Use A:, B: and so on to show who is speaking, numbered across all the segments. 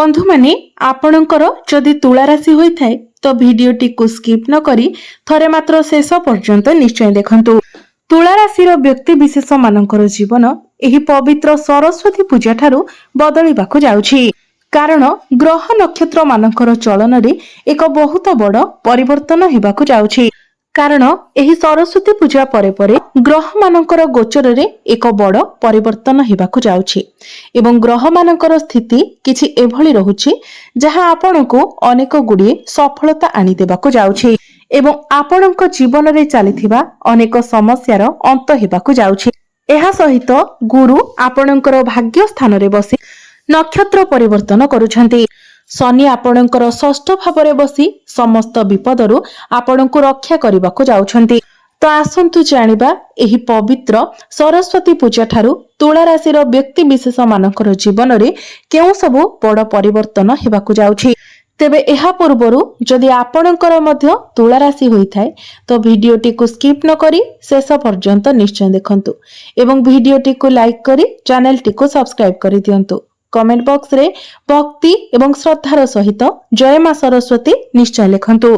A: बंधु माने आपणकर जदि तुला राशि होता है तो भिडटी को स्किप न करी थरे मात्र शेष पर्यंत निश्चय देखंतु। तुला राशि व्यक्ति विशेष मानकर जीवन एही पवित्र सरस्वती पूजा ठारू बदलिबाकु जाउछि। कारण ग्रह नक्षत्र मानकर चलन रे एक बहुत बड़ परिवर्तन हेबाकु जाउछि। कारण एही सरस्वती पूजा परे परे ग्रह मानकर गोचर रे एक बड़ परिवर्तन हेबाकु जाउछि एवं ग्रह मानकर स्थिति किछि एभली रहुछि जहा आपनको अनेक गुडी सफलता आनी देबाकु जाउछि एवं आपणक जीवन रे चलीथिबा अनेक समस्यार अंत हेबाकु जाउछि। एहा सहित गुरु आपणकर भाग्य स्थान रे बसी नक्षत्र परिवर्तन करुछंती। शनि आपणकर षष्ठ भाव बसी समस्त विपदरु आपणको रक्षा करबाकू जाउछंती। तो आसंतु जानिबा एही पवित्र सरस्वती पूजा ठारू तुला राशि व्यक्ति विशेष मानकर जीवन रे केउ सबु बड़ परिवर्तन हेबाकू जाउछि। तेबे एहा पूर्वरु जदि आपणकर मध्य तुला राशि होइथाय तो भिडियोटी को स्किप न करी शेष पर्यंत निश्चय देखंतु एवं भिडियोटी को लाइक करी चैनलटी को सब्सक्राइब करि दियंतु। कमेंट बॉक्स रे भक्ति एवं श्रद्धार सहित जय मां सरस्वती निश्चय लिखंतु।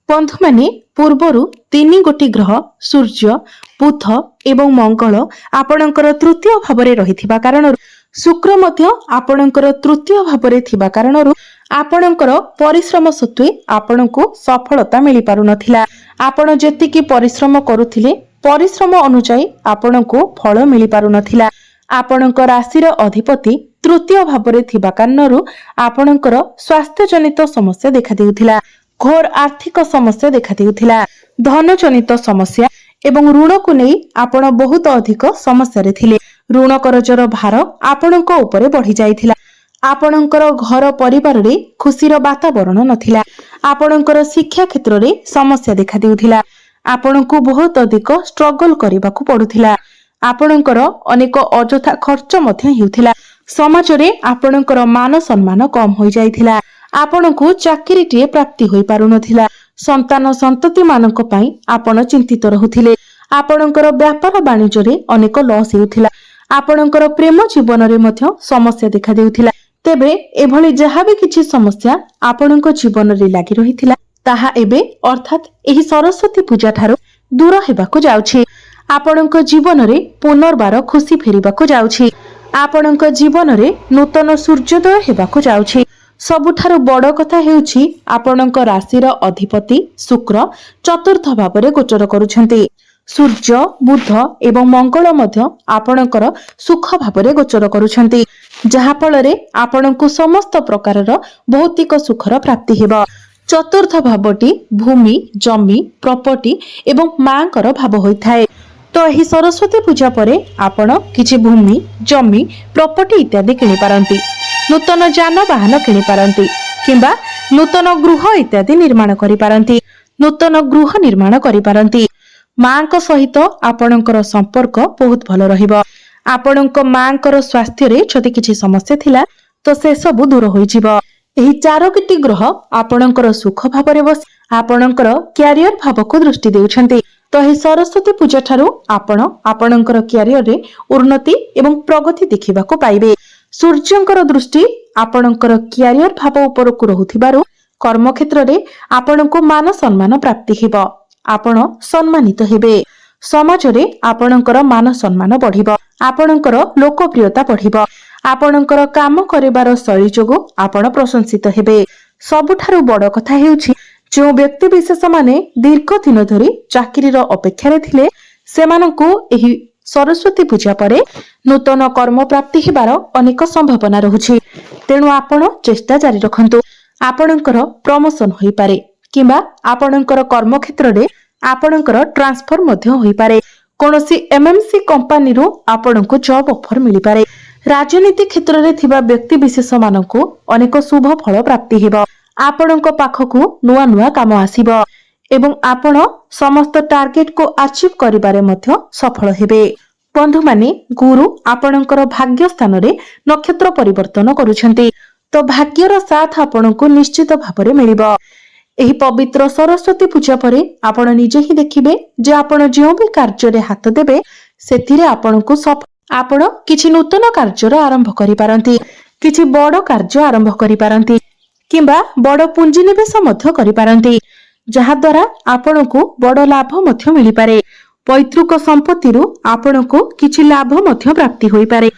A: बंधु माने पूर्वरु तीन गोटी ग्रह सूर्य बुध एवं मंगल आपणकर तृतीय भावरे रहिथिबा कारणरु शुक्र मध्य आपणकर तृतीय भावरे थिबा कारणरु आपणकर परिश्रम सत्वे आपणको सफलता मिली पारु नथिला। आपण जेतिकी परिश्रम करुथिले परिश्रम अनुसार आपणको फल मिली पारु नथिला। आपणक राशिर अधिपति तृतीय भावरे थिबा कारणरु आपणकर स्वास्थ्य जनित समस्या देखा देउथिला। घोर आर्थिक समस्या देखा देउथिला। धन जनित समस्या एवं ऋण को नहीं आपण बहुत अधिक समस्या रे थिले। ऋण करजर भार आपणक उपरे बढ़ी जाइथिला। आपणकर घर परिवार रे खुशीर वातावरण नथिला। आपणकर शिक्षा क्षेत्र रे समस्या देखा देउथिला। आपणको बहुत अधिक स्ट्रगल करिबाकू पडुथिला। आपणकर अनेक अजथा खर्च मध्य हेउथिला। समाज रे आपणकर मान सम्मान कम होई जाइथिला। आपणको चाकरीटिए प्राप्ति होई पारु नथिला। संतान संतति मानक पई आपण चिंतित रहुथिले। आपणकर व्यापार वाणिज्य रे अनेक लॉस हेउथिला। आपणकर प्रेम जीवन रे मध्य समस्या देखा देउथिला। तेबे एभली जहा भी किछि समस्या आपणक जीवन रे लागि रहिथिला ताहा एबे अर्थात एही सरस्वती पूजा ठारो दूर हेबाकू जाउछि। आपणक जीवन रे पुनर्बार खुशी फेरिबाकू जाउछि। आपणक जीवन रे नूतन सूर्योदय हेबाकू जाउछि। सबुठारु बड़ कथा हेउछि आपणक राशिर अधिपति शुक्र चतुर्थ भावरे गोचर करुछंती। सूर्य बुध एवं मंगल मध्य आपणकर सुख भावरे गोचर करुछंती जहा फଳରେ आपणको समस्त प्रकारर भौतिक सुखर प्राप्ति हेबो। चतुर्थ भावटी भूमि जमी प्रॉपर्टी एवं मांकर भाव होइथाय। तो एही सरस्वती पूजा परे आपण किछि भूमि जमी प्रॉपर्टी इत्यादि किनि पारंती। नूतन जानवाहन किनि पारंती किंबा नूतन गृह इत्यादि निर्माण करि पारंती। नूतन गृह निर्माण करि पारंती। मांक सहित आपणकर संपर्क बहुत भल रहिबो। आपणक मांकर स्वास्थ्य रे जदि किछि समस्या थिला तो से सब दूर होई जिवो। एही चारोटी ग्रह आपणकर सुख भावरे बस आपणकर कैरियर भाव को दृष्टि देउछंती। तो एही सरस्वती पूजा ठारू आपण आपणकर कैरियर रे उन्नति एवं प्रगति देखिबाको पाइबे। सूर्यंकर दृष्टि आपणकर कैरियर भाव ऊपर को रहुथिबारु कर्म क्षेत्र रे आपणको मान सम्मान प्राप्ति हेबो। आपण सम्मानित हेबे। समाज रे आपणकर मान सम्मान बढ़िबो। आपणकर लोकप्रियता बढ़िबो। आपणकर काम करिबार शैली जोगु आपण प्रशंसित हेबे। सबुठारु बड़ कथा हेउछि जो व्यक्ति विशेष माने दीर्घ दिन धरि चाकरीर अपेक्षा रे थिले सेमानंकु एही सरस्वती पूजा परे नूतन कर्म प्राप्ति हेबार अनेक संभावना रहुछि। तेणु आपण चेष्टा जारी रखंतु। आपणकर प्रमोशन होई पारे किंबा आपणकर कर्म क्षेत्र रे आपणकर ट्रांसफर मध्य होई पारे। कोनोसी एमएमसी कंपनी रो आपणको जॉब ऑफर मिली पारे। राजनीति क्षेत्र रे थिबा व्यक्ति विशेष माननको अनेक शुभ फल प्राप्ति हेबो। आपणको पाखकु नुआ नुआ काम आसीबो एवं आपण समस्त टार्गेट को अचीव करिबारे मध्य सफल हेबे। बंधु माने गुरु आपणकर भाग्य स्थान रे नक्षत्र परिवर्तन करूछंती। तो भाग्यर साथ आपणको निश्चित भाबरे मिलिबो। एही पवित्र सरस्वती पूजा परे आपण निजे ही देखिबे जे आपण जो भी कार्य रे हाथ देबे सेथिरे आपणको आपण किछि नूतन कार्य आरंभ करि पारंती। କିଛି ବଡ଼ କାର୍ଯ୍ୟ ଆରମ୍ଭ କରିପାରନ୍ତି କିମ୍ବା ବଡ଼ ପୁଞ୍ଜିନିବେଶ ମଧ୍ୟ କରିପାରନ୍ତି, ଯାହାଦ୍ୱାରା ଆପଣଙ୍କୁ ବଡ଼ ଲାଭ ମଧ୍ୟ ମିଳିପାରେ। ପୈତୃକ ସମ୍ପତ୍ତିରୁ ଆପଣଙ୍କୁ କିଛି ଲାଭ ମଧ୍ୟ ପ୍ରାପ୍ତି ହୋଇପାରେ।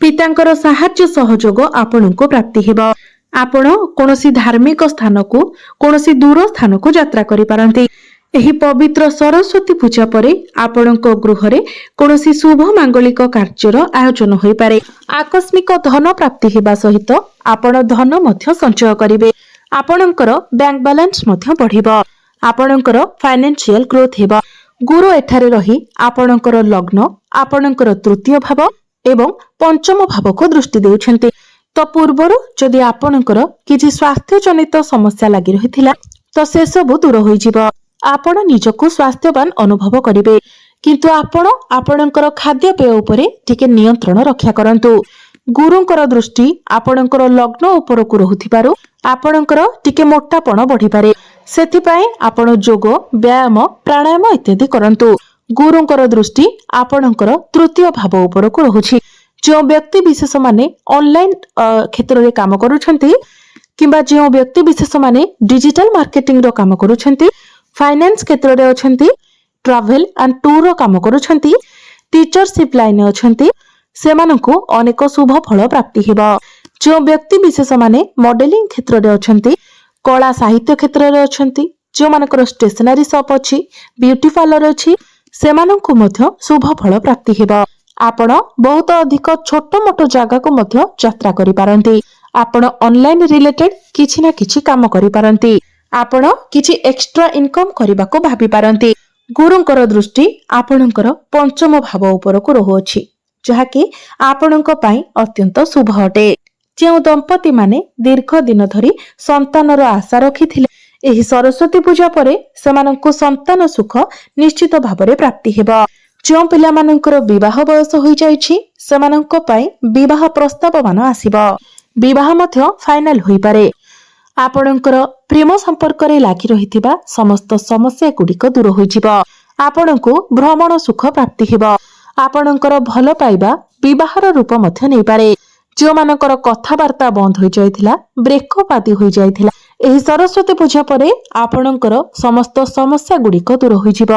A: ପିତାଙ୍କର ସାହାଯ୍ୟ ସହଯୋଗ ଆପଣଙ୍କୁ ପ୍ରାପ୍ତି ହେବ। ଆପଣ କୌଣସି ଧାର୍ମିକ ସ୍ଥାନକୁ, କୌଣସି ଦୂର ସ୍ଥାନକୁ ଯାତ୍ରା କରିପାରନ୍ତି। ଏହି ପବିତ୍ର ସରସ୍ୱତୀ ପୂଜା ପରେ ଆପଣଙ୍କ ଗୃହରେ କୌଣସି ଶୁଭ ମାଙ୍ଗଳିକ କାର୍ଯ୍ୟର ଆୟୋଜନ ହୋଇପାରେ। ଆକସ୍ମିକ ଧନ ପ୍ରାପ୍ତି ହେବା ସହିତ ଆପଣ ଧନ ମଧ୍ୟ ସଞ୍ଚୟ କରିବେ। ଆପଣଙ୍କର ବ୍ୟାଙ୍କ ବାଲାନ୍ସ ମଧ୍ୟ ବଢ଼ିବ। ଆପଣଙ୍କର ଫାଇନାନ୍ସିଆଲ ଗ୍ରୋଥ ହେବ। ଗୁରୁ ଏଠାରେ ରହି ଆପଣଙ୍କର ଲଗ୍ନ, ଆପଣଙ୍କର ତୃତୀୟ ଭାବ ଏବଂ ପଞ୍ଚମ ଭାବକୁ ଦୃଷ୍ଟି ଦେଉଛନ୍ତି। ତ ପୂର୍ବରୁ ଯଦି ଆପଣଙ୍କର କିଛି ସ୍ୱାସ୍ଥ୍ୟ ଜନିତ ସମସ୍ୟା ଲାଗି ରହିଥିଲା ତ ସେସବୁ ଦୂର ହୋଇଯିବ। ଆପଣ ନିଜକୁ ସ୍ୱାସ୍ଥ୍ୟବାନ ଅନୁଭବ କରିବେ। କିନ୍ତୁ ଆପଣ ଆପଣଙ୍କର ଖାଦ୍ୟପେୟ ଉପରେ ଟିକେ ନିୟନ୍ତ୍ରଣ ରକ୍ଷା କରନ୍ତୁ। ଗୁରୁଙ୍କର ଦୃଷ୍ଟି ଆପଣଙ୍କର ଲଗ୍ନ ଉପରକୁ ରହୁଥିବାରୁ ଆପଣଙ୍କର ଟିକେ ମୋଟାପଣ ବଢିପାରେ। ସେଥିପାଇଁ ଆପଣ ଯୋଗ, ବ୍ୟାୟାମ, ପ୍ରାଣାୟାମ ଇତ୍ୟାଦି କରନ୍ତୁ। ଗୁରୁଙ୍କର ଦୃଷ୍ଟି ଆପଣଙ୍କର ତୃତୀୟ ଭାବ ଉପରକୁ ରହୁଛି। ଯେଉଁ ବ୍ୟକ୍ତି ବିଶେଷ ମାନେ ଅନଲାଇନ କ୍ଷେତ୍ରରେ କାମ କରୁଛନ୍ତି କିମ୍ବା ଯେଉଁ ବ୍ୟକ୍ତି ବିଶେଷ ମାନେ ଡିଜିଟାଲ ମାର୍କେଟିଂର କାମ କରୁଛନ୍ତି, ଫାଇନାନ୍ସ କ୍ଷେତ୍ରରେ ଅଛନ୍ତି, ଟ୍ରାଭେଲ ଆଣ୍ଡ ଟୁରର କାମ କରୁଛନ୍ତି, ଟିଚରସିପ୍ ଲାଇନରେ ଅଛନ୍ତି, ସେମାନଙ୍କୁ ଅନେକ ଶୁଭ ଫଳ ପ୍ରାପ୍ତି ହେବ। ଯେଉଁ ବ୍ୟକ୍ତି ବିଶେଷ ମାନେ ମଡେଲିଂ କ୍ଷେତ୍ରରେ ଅଛନ୍ତି, କଳା ସାହିତ୍ୟ କ୍ଷେତ୍ରରେ ଅଛନ୍ତି, ଯେଉଁମାନଙ୍କର ଷ୍ଟେସନାରୀ ସପ୍ ଅଛି, ବିୟୁଟି ପାର୍ଲର ଅଛି, ସେମାନଙ୍କୁ ମଧ୍ୟ ଶୁଭ ଫଳ ପ୍ରାପ୍ତି ହେବ। ଆପଣ ବହୁତ ଅଧିକ ଛୋଟ ମୋଟ ଜାଗାକୁ ମଧ୍ୟ ଯାତ୍ରା କରିପାରନ୍ତି। ଆପଣ ଅନଲାଇନ ରିଲେଟେଡ କିଛି ନା କିଛି କାମ କରିପାରନ୍ତି। ଆପଣ କିଛି ଏକ୍ସଟ୍ରା ଇନକମ କରିବାକୁ ଭାବିପାରନ୍ତି। ଗୁରୁଙ୍କର ଦୃଷ୍ଟି ଆପଣଙ୍କର ପଞ୍ଚମ ଭାବ ଉପରକୁ ରହୁଅଛି, ଯାହାକି ଆପଣଙ୍କ ପାଇଁ ଅତ୍ୟନ୍ତ ଶୁଭ ଅଟେ। ଯେଉଁ ଦମ୍ପତି ମାନେ ଦୀର୍ଘ ଦିନ ଧରି ସନ୍ତାନର ଆଶା ରଖିଥିଲେ, ଏହି ସରସ୍ୱତୀ ପୂଜା ପରେ ସେମାନଙ୍କୁ ସନ୍ତାନ ସୁଖ ନିଶ୍ଚିତ ଭାବରେ ପ୍ରାପ୍ତି ହେବ। ଯେଉଁ ପିଲାମାନଙ୍କର ବିବାହ ବୟସ ହୋଇଯାଇଛି ସେମାନଙ୍କ ପାଇଁ ବିବାହ ପ୍ରସ୍ତାବ ମାନ ଆସିବ। ବିବାହ ମଧ୍ୟ ଫାଇନାଲ ହୋଇପାରେ। ଆପଣଙ୍କର ପ୍ରେମ ସମ୍ପର୍କରେ ଲାଗି ରହିଥିବା ସମସ୍ତ ସମସ୍ୟା ଗୁଡ଼ିକ ଦୂର ହୋଇଯିବ। ଆପଣଙ୍କୁ ଭ୍ରମଣ ସୁଖ ପ୍ରାପ୍ତି ହେବ। ଆପଣଙ୍କର ଭଲ ପାଇବା ବିବାହର ରୂପ ମଧ୍ୟ ନେଇପାରେ। ଯେଉଁମାନଙ୍କର କଥାବାର୍ତ୍ତା ବନ୍ଦ ହୋଇଯାଇଥିଲା, ବ୍ରେକଅପ୍ ଆଦି ହୋଇଯାଇଥିଲା, ଏହି ସରସ୍ୱତୀ ପୂଜା ପରେ ଆପଣଙ୍କର ସମସ୍ତ ସମସ୍ୟା ଗୁଡ଼ିକ ଦୂର ହୋଇଯିବ।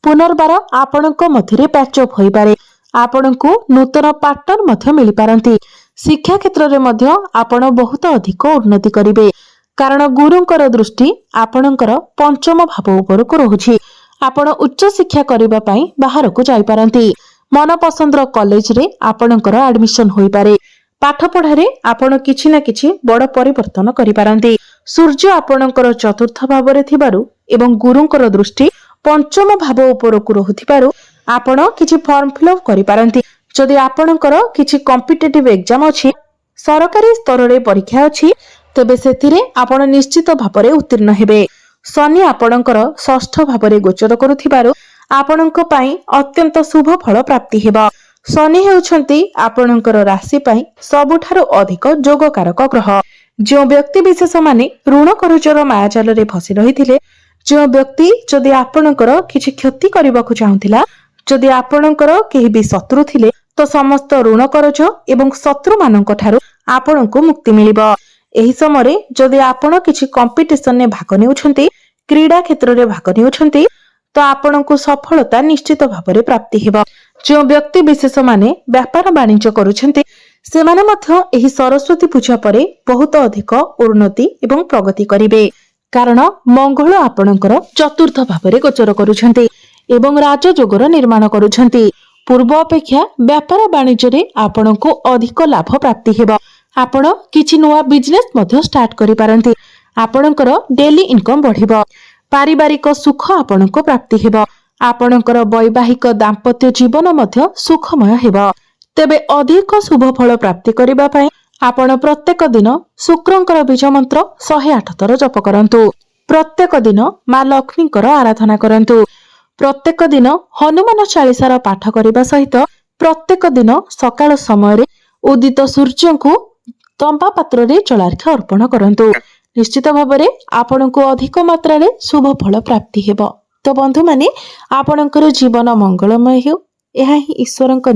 A: ପୁନର୍ବାର ଆପଣଙ୍କ ମଧ୍ୟରେ ପ୍ୟାଚଅପ୍ ହୋଇପାରେ। ଆପଣଙ୍କୁ ନୂତନ ପାର୍ଟନର ମଧ୍ୟ ମିଳିପାରନ୍ତି। ଶିକ୍ଷା କ୍ଷେତ୍ରରେ ମଧ୍ୟ ଆପଣ ବହୁତ ଅଧିକ ଉନ୍ନତି କରିବେ, କାରଣ ଗୁରୁଙ୍କର ଦୃଷ୍ଟି ଆପଣଙ୍କର ପଞ୍ଚମ ଭାବ ଉପରକୁ ରହୁଛି। ଆପଣ ଉଚ୍ଚ ଶିକ୍ଷା କରିବା ପାଇଁ ବାହାରକୁ ଯାଇପାରନ୍ତି। ମନପସନ୍ଦର କଲେଜରେ ଆପଣଙ୍କର ଆଡମିସନ ହୋଇପାରେ। ପାଠପଢ଼ାରେ ଆପଣ କିଛି ନା କିଛି ବଡ଼ ପରିବର୍ତ୍ତନ କରିପାରନ୍ତି। ସୂର୍ଯ୍ୟ ଆପଣଙ୍କର ଚତୁର୍ଥ ଭାବରେ ଥିବାରୁ ଏବଂ ଗୁରୁଙ୍କର ଦୃଷ୍ଟି ପଞ୍ଚମ ଭାବ ଉପରକୁ ରହୁଥିବାରୁ ଆପଣ କିଛି ଫର୍ମ ଫିଲ୍ଅପ୍ କରିପାରନ୍ତି। ଯଦି ଆପଣଙ୍କର କିଛି କମ୍ପିଟେଟିଭ ଏକ୍ଜାମ ଅଛି, ସରକାରୀ ସ୍ତରରେ ପରୀକ୍ଷା ଅଛି, ତେବେ ସେଥିରେ ଆପଣ ନିଶ୍ଚିତ ଭାବରେ ଉତ୍ତୀର୍ଣ୍ଣ ହେବେ। ଶନି ଆପଣଙ୍କର ଷଷ୍ଠ ଭାବରେ ଗୋଚର କରୁଥିବାରୁ ଆପଣଙ୍କ ପାଇଁ ଅତ୍ୟନ୍ତ ଶୁଭ ଫଳ ପ୍ରାପ୍ତି ହେବ। ଶନି ହେଉଛନ୍ତି ଆପଣଙ୍କର ରାଶି ପାଇଁ ସବୁଠାରୁ ଅଧିକ ଯୋଗକାରକ ଗ୍ରହ। ଯେଉଁ ବ୍ୟକ୍ତି ବିଶେଷ ମାନେ ଋଣ କରଜର ମାୟାଜାଲରେ ଫସି ରହିଥିଲେ, ଯେଉଁ ବ୍ୟକ୍ତି ଯଦି ଆପଣଙ୍କର କିଛି କ୍ଷତି କରିବାକୁ ଚାହୁଁଥିଲା, ଯଦି ଆପଣଙ୍କର କେହି ବି ଶତ୍ରୁ ଥିଲେ, ତ ସମସ୍ତ ଋଣ କରଜ ଏବଂ ଶତ୍ରୁ ମାନଙ୍କ ଠାରୁ ଆପଣଙ୍କୁ ମୁକ୍ତି ମିଳିବ। ଏହି ସମୟରେ ଯଦି ଆପଣ କିଛି କମ୍ପିଟିସନରେ ଭାଗ ନେଉଛନ୍ତି, କ୍ରୀଡ଼ା କ୍ଷେତ୍ରରେ ଭାଗ ନେଉଛନ୍ତି, ତ ଆପଣଙ୍କୁ ସଫଳତା ନିଶ୍ଚିତ ଭାବରେ ପ୍ରାପ୍ତି ହେବ। ଯେଉଁ ବ୍ୟକ୍ତି ବିଶେଷ ମାନେ ବ୍ୟାପାର ବାଣିଜ୍ୟ କରୁଛନ୍ତି, ସେମାନେ ମଧ୍ୟ ଏହି ସରସ୍ୱତୀ ପୂଜା ପରେ ବହୁତ ଅଧିକ ଉନ୍ନତି ଏବଂ ପ୍ରଗତି କରିବେ, କାରଣ ମଙ୍ଗଳ ଆପଣଙ୍କର ଚତୁର୍ଥ ଭାବରେ ଗୋଚର କରୁଛନ୍ତି ଏବଂ ରାଜଯୋଗର ନିର୍ମାଣ କରୁଛନ୍ତି। ପୂର୍ବ ଅପେକ୍ଷା ବ୍ୟାପାର ବାଣିଜ୍ୟରେ ଆପଣଙ୍କୁ ଅଧିକ ଲାଭ ପ୍ରାପ୍ତି ହେବ। ଆପଣ କିଛି ନୂଆ ବିଜନେସ ମଧ୍ୟ ଷ୍ଟାର୍ଟ କରିପାରନ୍ତି। ଆପଣଙ୍କର ଡେଲି ଇନକମ ବଢିବ। ପାରିବାରିକ ସୁଖ ଆପଣଙ୍କୁ ପ୍ରାପ୍ତି ହେବ। ଆପଣଙ୍କର ବୈବାହିକ ଦାମ୍ପତ୍ୟ ଜୀବନ ମଧ୍ୟ ସୁଖମୟ ହେବ। ତେବେ ଅଧିକ ଶୁଭ ଫଳ ପ୍ରାପ୍ତି କରିବା ପାଇଁ ଆପଣ ପ୍ରତ୍ୟେକ ଦିନ ଶୁକ୍ରଙ୍କର ବୀଜ ମନ୍ତ୍ର 108 ଥର ଜପ କରନ୍ତୁ। ପ୍ରତ୍ୟେକ ଦିନ ମା ଲକ୍ଷ୍ମୀଙ୍କର ଆରାଧନା କରନ୍ତୁ। ପ୍ରତ୍ୟେକ ଦିନ ହନୁମାନ ଚାଳିସାର ପାଠ କରିବା ସହିତ ପ୍ରତ୍ୟେକ ଦିନ ସକାଳ ସମୟରେ ଉଦିତ ସୂର୍ଯ୍ୟଙ୍କୁ ତମ୍ବା ପାତ୍ରରେ ଜଳାର୍ଘ୍ୟ ଅର୍ପଣ କରନ୍ତୁ। ନିଶ୍ଚିତ ଭାବରେ ଆପଣଙ୍କୁ ଅଧିକ ମାତ୍ରାରେ ଶୁଭ ଫଳ ପ୍ରାପ୍ତି ହେବ। ତ ବନ୍ଧୁମାନେ, ଆପଣଙ୍କର ଜୀବନ ମଙ୍ଗଳମୟ ହେଉ, ଏହା ହିଁ ଈଶ୍ୱରଙ୍କ